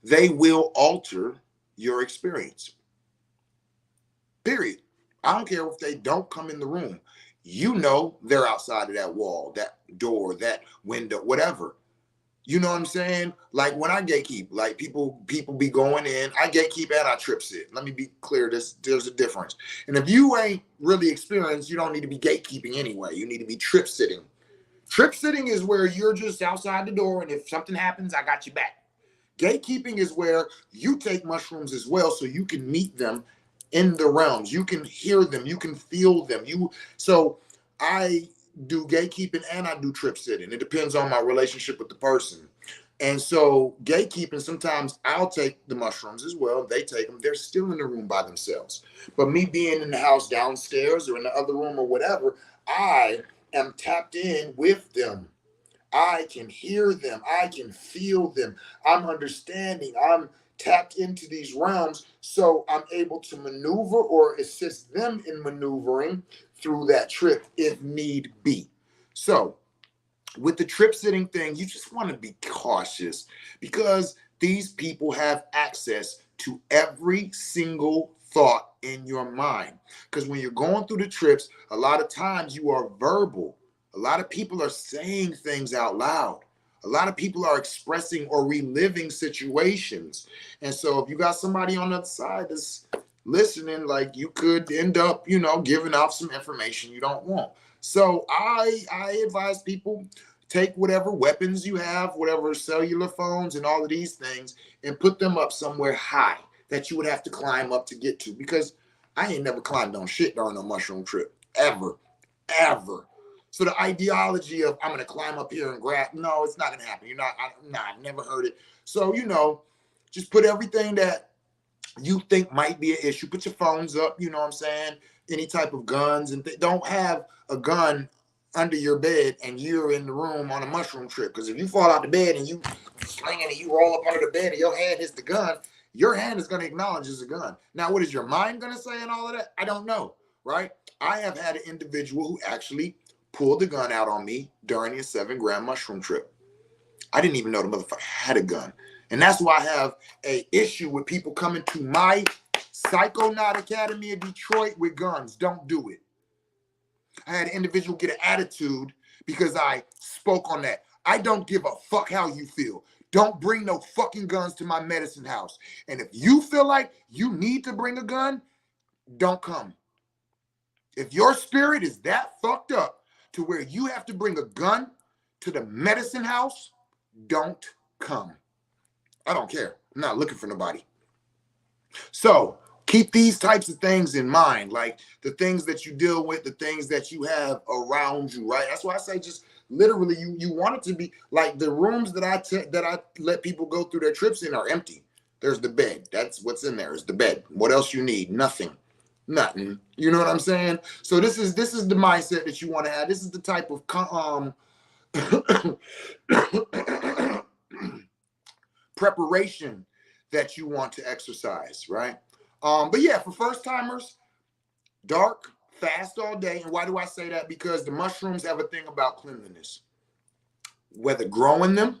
they will alter your experience. Period. I don't care if they don't come in the room. You know they're outside of that wall, that door, that window, whatever. You know what I'm saying? Like when I gatekeep, like people be going in, I gatekeep and I trip sit. Let me be clear, there's a difference. And if you ain't really experienced, you don't need to be gatekeeping anyway. You need to be trip sitting. Trip sitting is where you're just outside the door and if something happens, I got you back. Gatekeeping is where you take mushrooms as well so you can meet them in the realms. You can hear them, you can feel them. So I do gatekeeping and I do trip sitting. It depends on my relationship with the person. And so gatekeeping, sometimes I'll take the mushrooms as well. They take them. They're still in the room by themselves. But me being in the house downstairs or in the other room or whatever, I am tapped in with them. I can hear them. I can feel them. I'm understanding. I'm tapped into these realms. So I'm able to maneuver or assist them in maneuvering through that trip if need be. So with the trip sitting thing, you just want to be cautious because these people have access to every single thought in your mind. Because when you're going through the trips, a lot of times you are verbal. A lot of people are saying things out loud. A lot of people are expressing or reliving situations. And so if you got somebody on the other side that's listening, like you could end up, giving out some information you don't want. So I advise people take whatever weapons you have, whatever cellular phones and all of these things, and put them up somewhere high that you would have to climb up to get to. Because I ain't never climbed on shit during a mushroom trip. Ever. So the ideology of I'm going to climb up here and grab, no, it's not going to happen. I've never heard it. So, just put everything that you think might be an issue. Put your phones up, you know what I'm saying? Any type of guns and don't have a gun under your bed and you're in the room on a mushroom trip. Because if you fall out the bed and you slinging and you roll up under the bed and your hand hits the gun, your hand is going to acknowledge it's a gun. Now, what is your mind going to say and all of that? I don't know, right? I have had an individual who actually pulled the gun out on me during a 7-gram mushroom trip. I didn't even know the motherfucker had a gun. And that's why I have a issue with people coming to my Psychonaut Academy of Detroit with guns. Don't do it. I had an individual get an attitude because I spoke on that. I don't give a fuck how you feel. Don't bring no fucking guns to my medicine house. And if you feel like you need to bring a gun, don't come. If your spirit is that fucked up to where you have to bring a gun to the medicine house, don't come. I don't care. I'm not looking for nobody. So keep these types of things in mind, like the things that you deal with, the things that you have around you, right? That's why I say just literally you want it to be like the rooms that I let people go through their trips in are empty. There's the bed. That's what's in there is the bed. What else you need? Nothing. You know what I'm saying? So this is the mindset that you want to have. This is the type of preparation that you want to exercise, right? But yeah, for first timers, dark, fast all day. And why do I say that? Because the mushrooms have a thing about cleanliness, whether growing them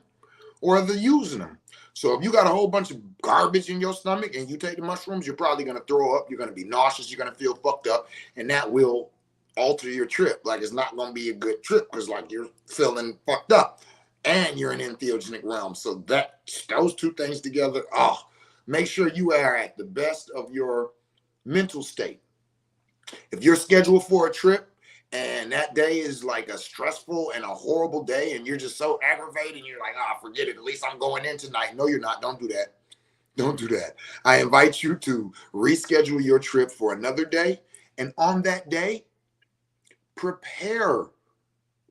or the using them. So if you got a whole bunch of garbage in your stomach and you take the mushrooms, you're probably going to throw up. You're going to be nauseous. You're going to feel fucked up. And that will alter your trip. Like it's not going to be a good trip because like you're feeling fucked up and you're in entheogenic realm. So that those two things together, make sure you are at the best of your mental state. If you're scheduled for a trip and that day is like a stressful and a horrible day and you're just so aggravated and you're like, forget it. At least I'm going in tonight. No, you're not. Don't do that. Don't do that. I invite you to reschedule your trip for another day. And on that day, prepare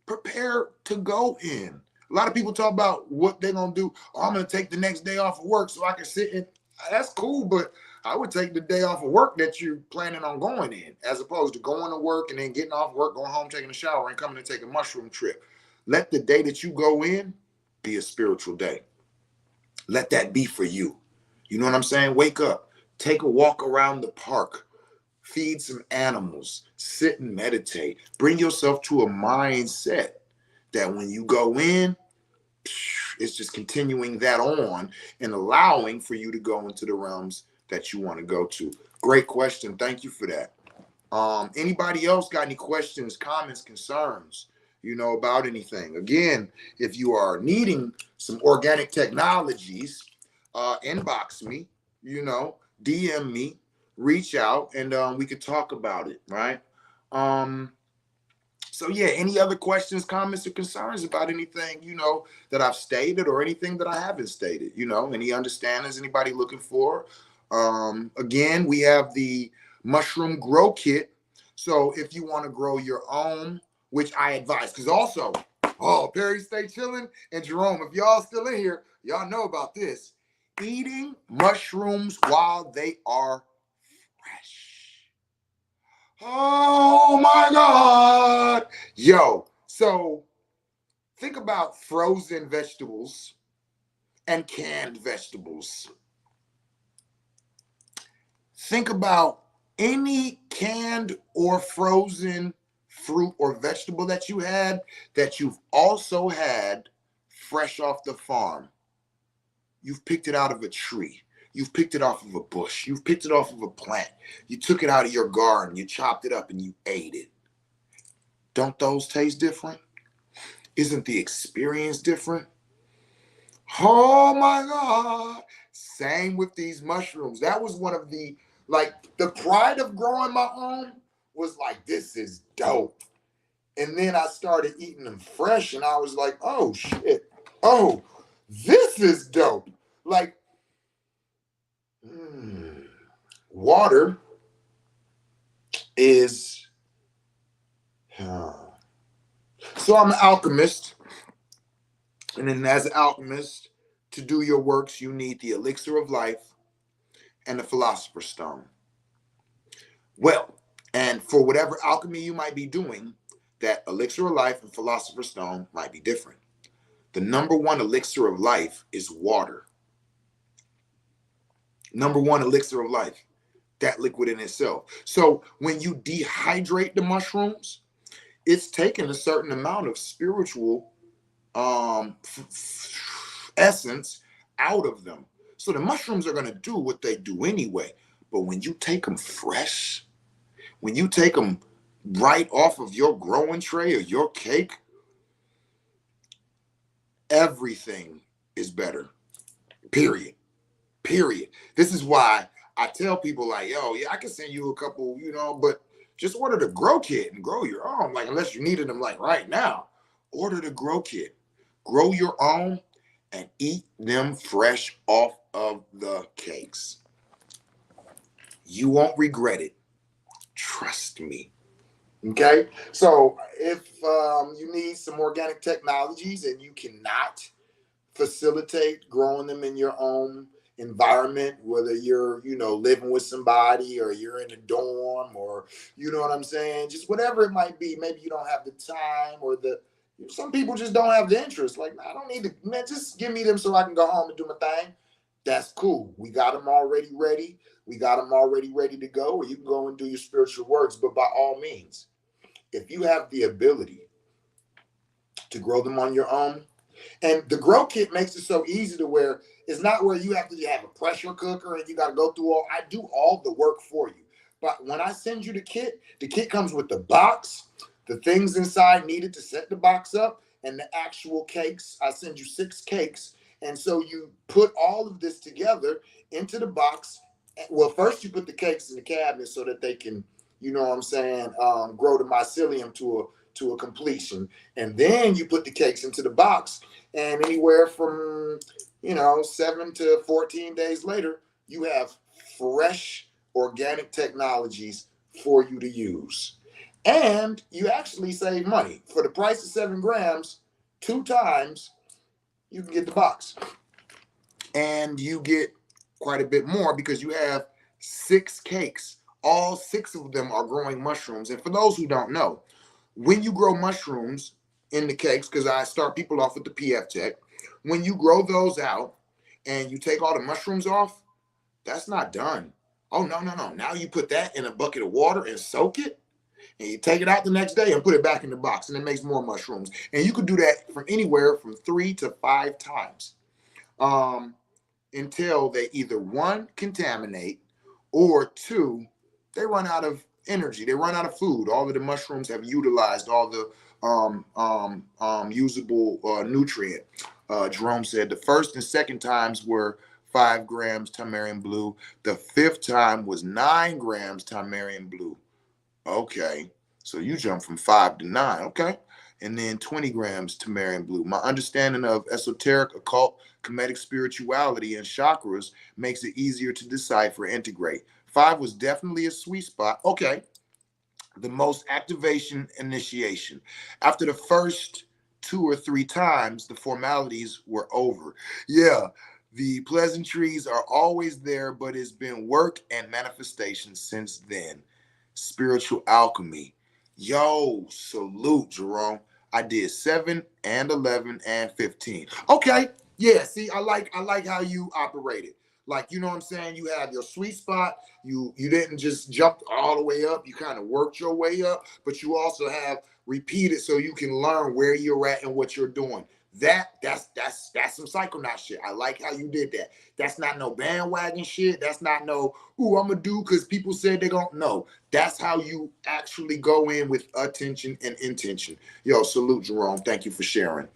to go in. A lot of people talk about what they're going to do. I'm going to take the next day off of work so I can sit in. That's cool, but I would take the day off of work that you're planning on going in, as opposed to going to work and then getting off work, going home, taking a shower, and coming to take a mushroom trip. Let the day that you go in be a spiritual day. Let that be for you. You know what I'm saying? Wake up, take a walk around the park, feed some animals, sit and meditate. Bring yourself to a mindset that when you go in, it's just continuing that on and allowing for you to go into the realms that you want to go to. Great question. Thank you for that. Anybody else got any questions, comments, concerns, about anything? Again, if you are needing some organic technologies, inbox me, DM me, reach out, and we could talk about it, right? So yeah, any other questions, comments, or concerns about anything, that I've stated or anything that I haven't stated, any understandings anybody looking for? Again, we have the mushroom grow kit. So if you want to grow your own, which I advise, because also, Perry, stay chilling. And Jerome, if y'all still in here, y'all know about this. Eating mushrooms while they are fresh. Oh my God. Yo, so think about frozen vegetables and canned vegetables. Think about any canned or frozen fruit or vegetable that you had that you've also had fresh off the farm. You've picked it out of a tree. You've picked it off of a bush. You've picked it off of a plant. You took it out of your garden. You chopped it up and you ate it. Don't those taste different? Isn't the experience different? Oh my God. Same with these mushrooms. That was one of the pride of growing my own was like, this is dope. And then I started eating them fresh and I was like, oh shit. Oh, this is dope. Like, water is, so I'm an alchemist. And then as an alchemist, to do your works, you need the elixir of life and the philosopher's stone. Well, and for whatever alchemy you might be doing, that elixir of life and philosopher's stone might be different. The number one elixir of life is water. Number one elixir of life, that liquid in itself. So when you dehydrate the mushrooms, it's taking a certain amount of spiritual essence out of them. So the mushrooms are going to do what they do anyway. But when you take them fresh, when you take them right off of your growing tray or your cake, everything is better. Period. This is why I tell people like, yo, yeah, I can send you a couple, but just order the grow kit and grow your own. Like, unless you needed them like right now, order the grow kit, grow your own and eat them fresh off of the cakes. You won't regret it. Trust me. Okay. So if you need some organic technologies and you cannot facilitate growing them in your own environment, whether you're, living with somebody or you're in a dorm or, you know what I'm saying? Just whatever it might be. Maybe you don't have the time or some people just don't have the interest. Like, I don't need to, man, just give me them so I can go home and do my thing. That's cool. We got them already ready. We got them already ready to go, or you can go and do your spiritual works. But by all means, if you have the ability to grow them on your own, and the grow kit makes it so easy to where it's not where you have to have a pressure cooker and you got to go through I do all the work for you. But when I send you the kit comes with the box, the things inside needed to set the box up, and the actual cakes. I send you 6 cakes. And so you put all of this together into the box. Well, first you put the cakes in the cabinet so that they can, you know what I'm saying, grow the mycelium to a completion. And then you put the cakes into the box, and anywhere from 7 to 14 days later, you have fresh organic technologies for you to use. And you actually save money. For the price of 7 grams, 2 times, you can get the box. And you get quite a bit more because you have 6 cakes. All 6 of them are growing mushrooms. And for those who don't know, when you grow mushrooms in the cakes, because I start people off with the PF Tech, when you grow those out and you take all the mushrooms off, that's not done. Oh, no. Now you put that in a bucket of water and soak it, and you take it out the next day and put it back in the box, and it makes more mushrooms. And you could do that from anywhere from 3 to 5 times until they either 1, contaminate, or 2, they run out of energy. They run out of food. All of the mushrooms have utilized all the usable nutrient. Jerome said the first and second times were 5 grams Tamarind Blue. The 5th time was 9 grams Tamarind Blue. Okay, so you jump from 5 to 9, okay? And then 20 grams Tamarind Blue. My understanding of esoteric, occult, Kemetic spirituality, and chakras makes it easier to decipher and integrate. 5 was definitely a sweet spot. Okay, the most activation initiation. After the first 2 or 3 times, the formalities were over. Yeah, the pleasantries are always there, but it's been work and manifestation since then. Spiritual alchemy. Yo, salute, Jerome. I did 7 and 11 and 15. Okay, yeah. See, I like how you operated. Like, you know what I'm saying? You have your sweet spot. You didn't just jump all the way up. You kind of worked your way up, but you also have repeated so you can learn where you're at and what you're doing. That's some psychonaut shit. I like how you did that. That's not no bandwagon shit. That's not no, ooh, I'm gonna do because people said they're gonna. No, that's how you actually go in with attention and intention. Yo, salute, Jerome. Thank you for sharing.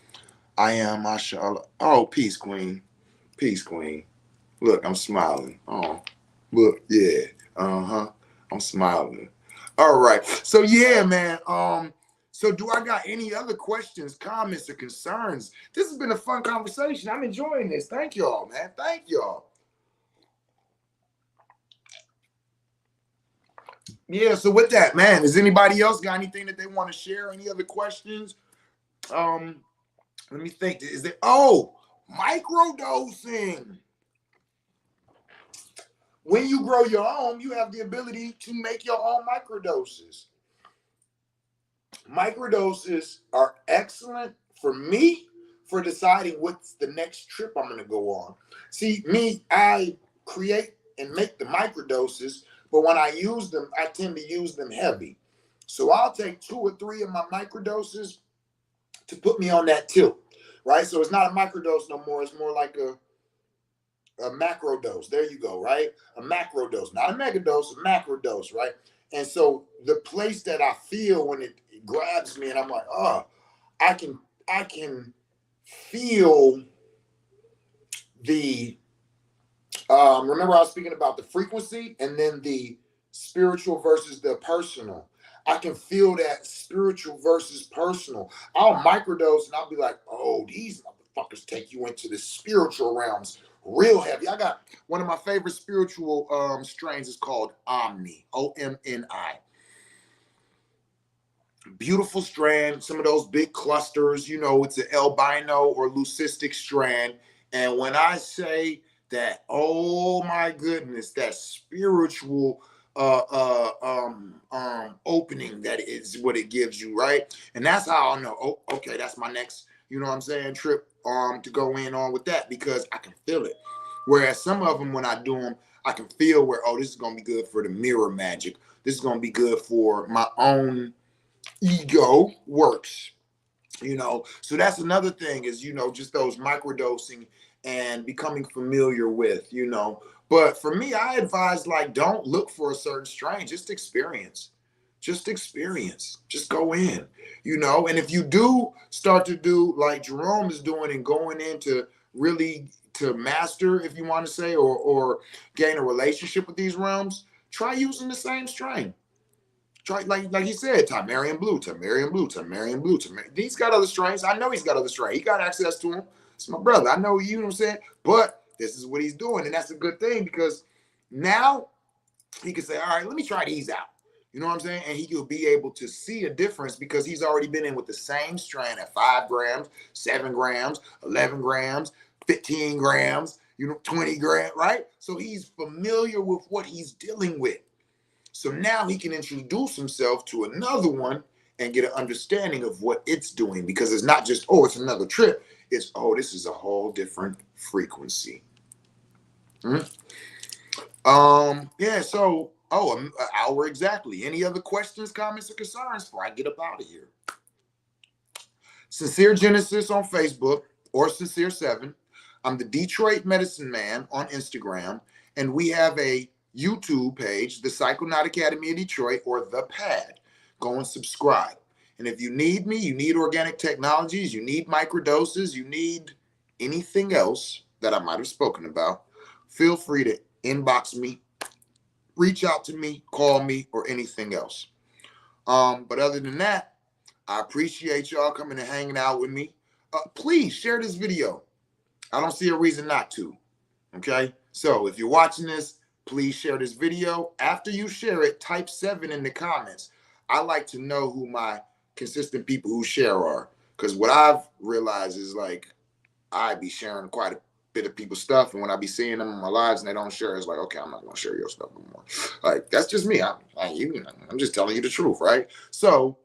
I am, mashallah. Oh, peace, queen. Peace, queen. Look, I'm smiling. Oh, look, yeah. I'm smiling. All right. So yeah, man. So do I got any other questions, comments, or concerns? This has been a fun conversation. I'm enjoying this. Thank y'all, man. Thank y'all. Yeah, so with that, man, does anybody else got anything that they want to share? Any other questions? Let me think. Is it microdosing? When you grow your own, you have the ability to make your own microdoses. Microdoses are excellent for me for deciding what's the next trip I'm going to go on. See, me, I create and make the microdoses, but when I use them, I tend to use them heavy. So I'll take 2 or 3 of my microdoses to put me on that tilt, right? So it's not a microdose no more. It's more like a macro dose. There you go, right? A macro dose, not a mega dose, a macro dose, right? And so the place that I feel when it grabs me and I'm like, oh, I can feel the remember I was speaking about the frequency and then the spiritual versus the personal. I can feel that spiritual versus personal. I'll microdose and I'll be like, oh, these motherfuckers take you into the spiritual realms real heavy. I got one of my favorite spiritual strains is called Omni, OMNI. Beautiful strand, some of those big clusters, it's an albino or leucistic strand. And when I say that, oh my goodness, that spiritual opening that is what it gives you, right? And that's how I know, oh, okay, that's my next, trip to go in on with that, because I can feel it. Whereas some of them, when I do them, I can feel where, oh, this is going to be good for the mirror magic. This is going to be good for my own ego works, So that's another thing is, just those microdosing and becoming familiar with, But for me, I advise, like, don't look for a certain strain, just experience. Just experience. Just go in, And if you do start to do like Jerome is doing and going into really to master, if you want to say, or gain a relationship with these realms, try using the same strain. Try like he said, Tamarian Blue, Tamarian Blue, Tamarian Blue, Tamarian. He's got other strains. I know he's got other strains. He got access to them. It's my brother. I know, you know what I'm saying? But this is what he's doing, and that's a good thing because now he can say, all right, let me try these out. You know what I'm saying? And he will be able to see a difference because he's already been in with the same strain at 5 grams, 7 grams, 11 grams, 15 grams, 20 grams, right? So he's familiar with what he's dealing with. So now he can introduce himself to another one and get an understanding of what it's doing, because it's not just, oh, it's another trip. It's, oh, this is a whole different frequency. Yeah, so, an hour exactly. Any other questions, comments, or concerns before I get up out of here? Sincere Genesis on Facebook or Sincere7. I'm the Detroit Medicine Man on Instagram, and we have a YouTube page, the Psychonaut Academy of Detroit, or The Pad. Go and subscribe. And if you need me, you need organic technologies, you need microdoses, you need anything else that I might have spoken about, feel free to inbox me, reach out to me, call me, or anything else. But other than that, I appreciate y'all coming and hanging out with me. Please share this video. I don't see a reason not to. Okay? So if you're watching this, please share this video. After you share it, type 7 in the comments. I like to know who my consistent people who share are. Because what I've realized is, like, I be sharing quite a bit of people's stuff, and when I be seeing them in my lives and they don't share, it's like, okay, I'm not going to share your stuff no more. Like, that's just me. I'm just telling you the truth, right? So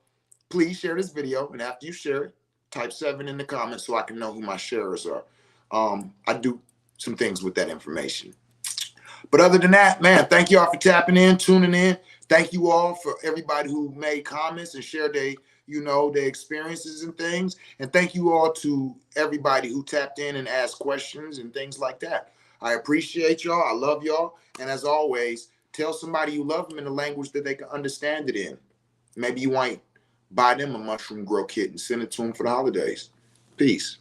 please share this video, and after you share it, type 7 in the comments so I can know who my sharers are. I do some things with that information. But other than that, man, thank you all for tapping in, tuning in. Thank you all for everybody who made comments and shared their experiences and things. And thank you all to everybody who tapped in and asked questions and things like that. I appreciate y'all. I love y'all. And as always, tell somebody you love them in a language that they can understand it in. Maybe you might buy them a mushroom grow kit and send it to them for the holidays. Peace.